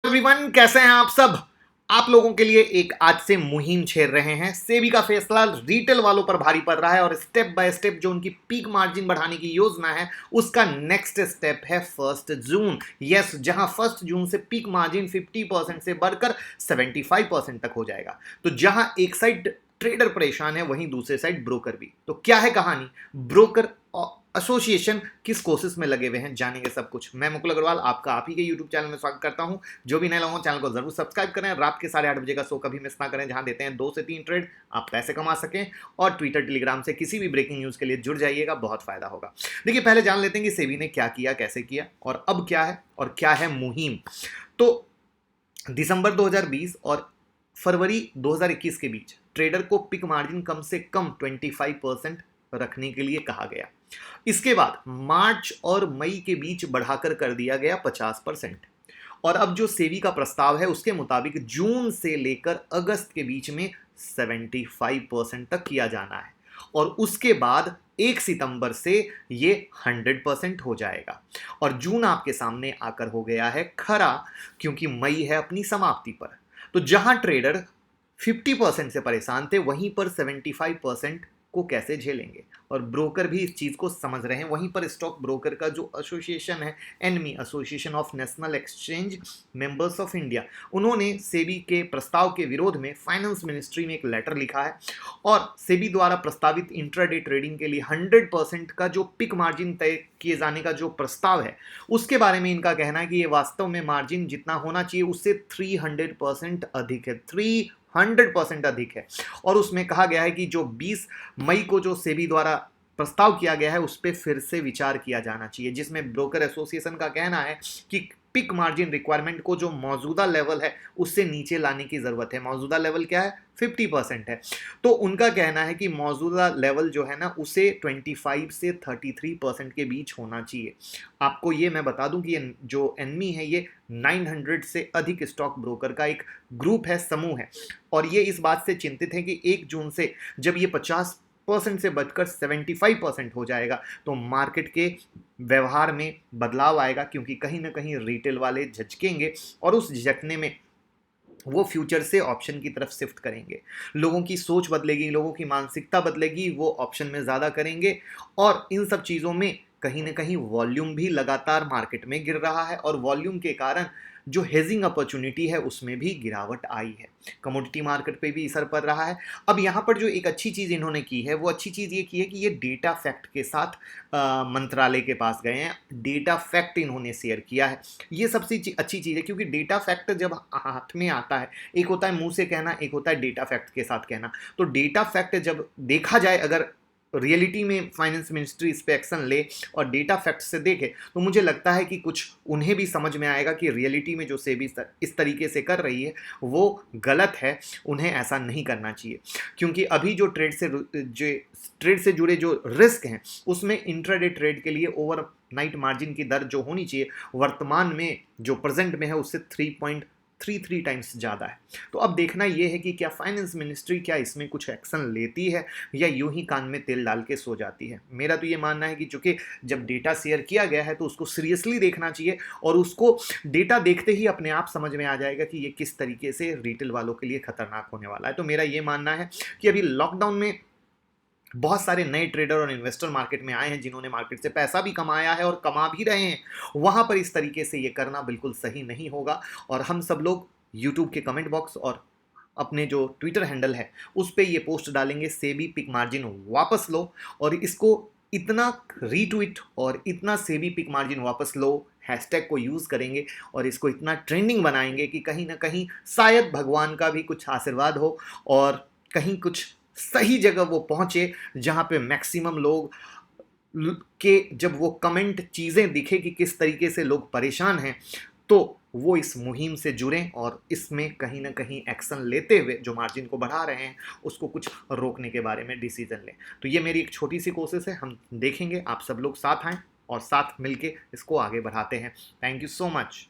Everyone, कैसे हैं आप सब। आप लोगों के लिए एक आज से मुहिम छेड़ रहे हैं। सेबी का फैसला रिटेल वालों पर भारी पड़ रहा है और स्टेप बाय स्टेप जो उनकी पीक मार्जिन बढ़ाने की योजना है उसका नेक्स्ट स्टेप है 1 जून। यस, जहां 1 जून से पीक मार्जिन 50% से बढ़कर 75% तक हो जाएगा। तो जहां एक साइड ट्रेडर परेशान है वहीं दूसरे साइड ब्रोकर भी। तो क्या है कहानी, ब्रोकर एसोसिएशन किस कोशिश में लगे हुए हैं, जानेंगे सब कुछ। मैं मुकुल अग्रवाल आपका आप ही के यूट्यूब चैनल में स्वागत करता हूं। जो भी नए लोगों चैनल को जरूर सब्सक्राइब करें। रात के 8:30 बजे का शो कभी मिस ना करें, जहां देते हैं 2 से 3 ट्रेड, आप पैसे कमा सकें। और ट्विटर टेलीग्राम से किसी भी ब्रेकिंग न्यूज के लिए जुड़ जाइएगा, बहुत फायदा होगा। देखिए, पहले जान लेते हैं कि सेबी ने क्या किया, कैसे किया और अब क्या है और क्या है मुहिम। तो दिसंबर 2020 और फरवरी 2021 के बीच ट्रेडर को पिक मार्जिन कम से कम 25% रखने के लिए कहा गया। इसके बाद मार्च और मई के बीच बढ़ाकर कर दिया गया 50%। और अब जो सेबी का प्रस्ताव है उसके मुताबिक जून से लेकर अगस्त के बीच में 75% तक किया जाना है और उसके बाद 1 सितंबर से ये 100% हो जाएगा। और जून आपके सामने आकर हो गया है खरा, क्योंकि मई है अपनी समाप्ति पर। तो जहां ट्रेडर 50% से परेशान थे वहीं पर 75% को कैसे झेलेंगे, और ब्रोकर भी इस चीज को समझ रहे हैं। वहीं पर स्टॉक ब्रोकर का जो एसोसिएशन है, ANMI, association of national exchange members of India, उन्होंने सेबी के प्रस्ताव के विरोध में फाइनेंस मिनिस्ट्री में एक लेटर लिखा है और सेबी द्वारा प्रस्तावित इंट्राडे ट्रेडिंग के लिए 100% का जो पिक मार्जिन तय किए जाने का जो प्रस्ताव है उसके बारे में इनका कहना है कि ये वास्तव में मार्जिन जितना होना चाहिए उससे 300% अधिक है, 300% अधिक है। और उसमें कहा गया है कि जो 20 मई को जो सेबी द्वारा प्रस्ताव किया गया है उस पर फिर से विचार किया जाना चाहिए, जिसमें ब्रोकर एसोसिएशन का कहना है कि पिक मार्जिन रिक्वायरमेंट को जो मौजूदा लेवल है उससे नीचे लाने की जरूरत है। मौजूदा लेवल क्या है? 50% है। तो उनका कहना है कि मौजूदा लेवल जो है ना उसे 25 से 33% के बीच होना चाहिए। आपको ये मैं बता दूं कि ये जो एनमी है ये 900 से अधिक स्टॉक ब्रोकर का एक ग्रुप है, समूह है। और ये इस बात से चिंतित है कि 1 जून से जब ये 50% से बढ़कर 75% हो जाएगा तो मार्केट के व्यवहार में बदलाव आएगा, क्योंकि कहीं ना कहीं रिटेल वाले झटकेंगे और उस झटकने में वो फ्यूचर से ऑप्शन की तरफ शिफ्ट करेंगे। लोगों की सोच बदलेगी, लोगों की मानसिकता बदलेगी, वो ऑप्शन में ज़्यादा करेंगे। और इन सब चीज़ों में कहीं ना कहीं वॉल्यूम भी लगातार मार्केट में गिर रहा है और वॉल्यूम के कारण जो हेजिंग अपॉर्चुनिटी है उसमें भी गिरावट आई है। कमोडिटी मार्केट पे भी असर पड़ रहा है। अब यहाँ पर जो एक अच्छी चीज़ इन्होंने की है वो अच्छी चीज़ ये की है कि ये डेटा फैक्ट के साथ मंत्रालय के पास गए हैं, डेटा फैक्ट इन्होंने शेयर किया है। ये सबसे अच्छी चीज़ है, क्योंकि डेटा फैक्ट जब हाथ में आता है, एक होता है मुंह से कहना, एक होता है डेटा फैक्ट के साथ कहना। तो डेटा फैक्ट जब देखा जाए, अगर रियलिटी में फाइनेंस मिनिस्ट्री इस पे एक्शन ले और डेटा फैक्ट से देखे, तो मुझे लगता है कि कुछ उन्हें भी समझ में आएगा कि रियलिटी में जो सेबी इस तरीके से कर रही है वो गलत है, उन्हें ऐसा नहीं करना चाहिए। क्योंकि अभी जो ट्रेड से जुड़े जो रिस्क हैं उसमें इंट्राडे ट्रेड के लिए ओवर नाइट मार्जिन की दर जो होनी चाहिए वर्तमान में जो प्रेजेंट में है उससे 3.33 टाइम्स ज़्यादा है। तो अब देखना यह है कि क्या फाइनेंस मिनिस्ट्री क्या इसमें कुछ एक्शन लेती है या यूं ही कान में तेल डाल के सो जाती है। मेरा तो ये मानना है कि चूंकि जब डेटा शेयर किया गया है तो उसको सीरियसली देखना चाहिए और उसको डेटा देखते ही अपने आप समझ में आ जाएगा कि ये किस तरीके से रिटेल वालों के लिए खतरनाक होने वाला है। तो मेरा ये मानना है कि अभी लॉकडाउन में बहुत सारे नए ट्रेडर और इन्वेस्टर मार्केट में आए हैं जिन्होंने मार्केट से पैसा भी कमाया है और कमा भी रहे हैं। वहां पर इस तरीके से ये करना बिल्कुल सही नहीं होगा। और हम सब लोग यूट्यूब के कमेंट बॉक्स और अपने जो ट्विटर हैंडल है उस पर ये पोस्ट डालेंगे, सेबी पिक मार्जिन वापस लो, और इसको इतना रीट्वीट और इतना सेबी पिक मार्जिन वापस लो हैशटैग को यूज़ करेंगे और इसको इतना ट्रेंडिंग बनाएंगे कि कहीं ना कहीं शायद भगवान का भी कुछ आशीर्वाद हो और कहीं कुछ सही जगह वो पहुंचे जहां पे मैक्सिमम लोग के जब वो कमेंट चीज़ें दिखे कि किस तरीके से लोग परेशान हैं, तो वो इस मुहिम से जुड़ें और इसमें कहीं ना कहीं एक्शन लेते हुए जो मार्जिन को बढ़ा रहे हैं उसको कुछ रोकने के बारे में डिसीजन लें। तो ये मेरी एक छोटी सी कोशिश है, हम देखेंगे। आप सब लोग साथ आएँ और साथ मिलके इसको आगे बढ़ाते हैं। Thank you so much.